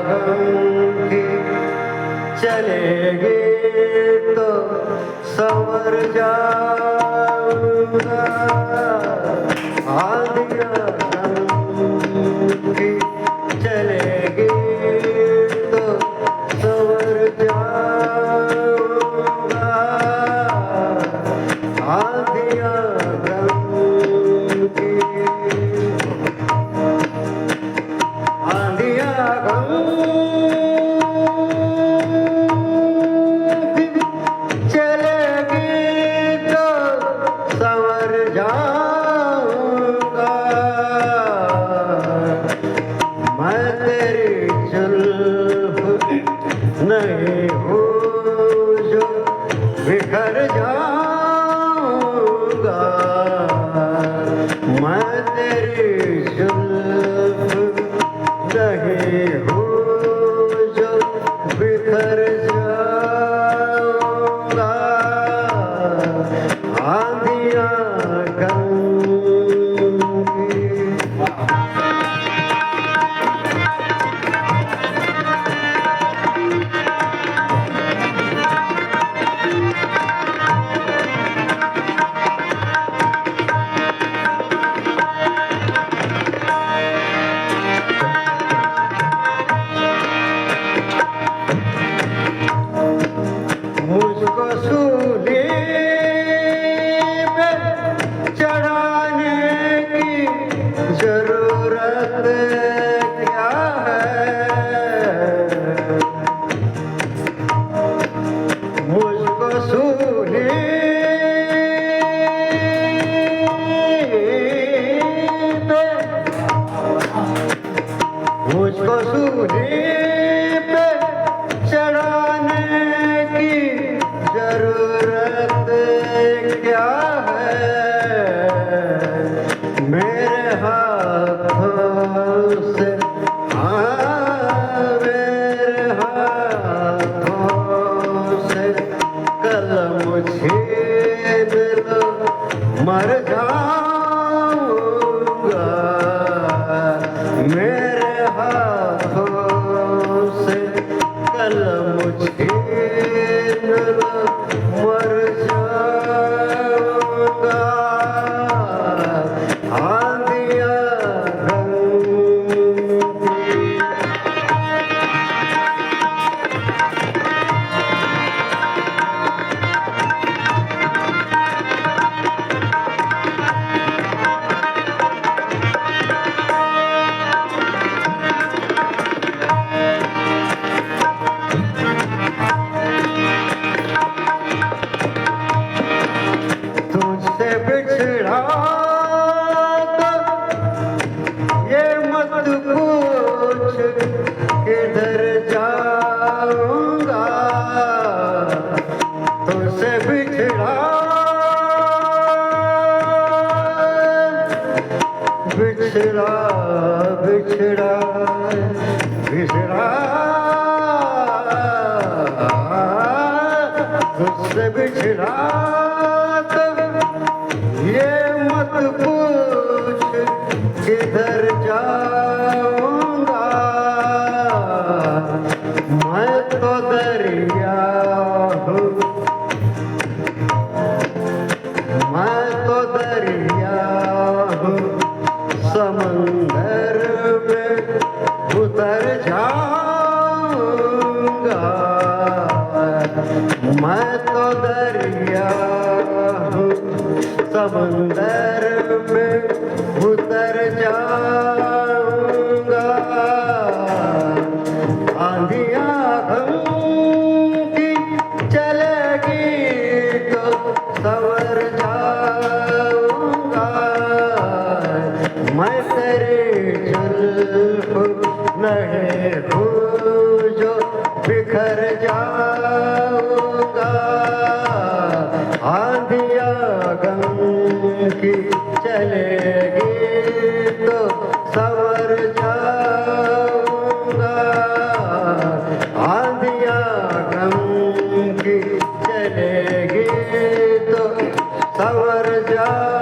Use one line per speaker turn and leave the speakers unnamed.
गम की चलेगी तो संवर जाऊंगा। आंधियाँ गम की चलेगी तो संवर जाऊंगा। आंधियाँ गम की आंधियाँ गम की चलेगी तो संवर जाऊंगा। मैं तेरी जुल्फ नहीं हूँ जो बिखर जाऊंगा। मैं तेरी जुल्फ नहीं हूँ जो बिखर जाऊंगा। आंधियाँ गम की मुझको सूली पे चढ़ाने की जरूरत क्या है। मुझको सूली पे मुझको सूली पे चढ़ाने की जरूरत क्या है। मेरे हाथों से मेरे हाथों से कलम छीन लो मर जाऊंगा। मेरे हाथों से कलम छीन लो मर जाऊंगा। आंधियाँ गम की तुझसे बिछड़ा तो ये मत पूछ किधर जाऊंगा। तुझसे बिछड़ा बिछड़ा बिछड़ा बिछड़ा तुझसे बिछड़ा तो ये मत पूछ किधर जाऊंगा। मैं तो दरिया हूँ मैं तो दरिया हूँ समंदर में उतर जाऊंगा। मैं तो दरिया हूँ समंदर में उतर जाऊंगा। आंधियाँ गम की चलेगी तो संवर जाऊंगा। मैं तेरी जुल्फ नहीं हूँ जो बिखर जाऊंगा। आंधियाँ गम की चलेगी तो संवर जाऊंगा। आंधियाँ गम की चलेगी तो संवर जाऊंगा।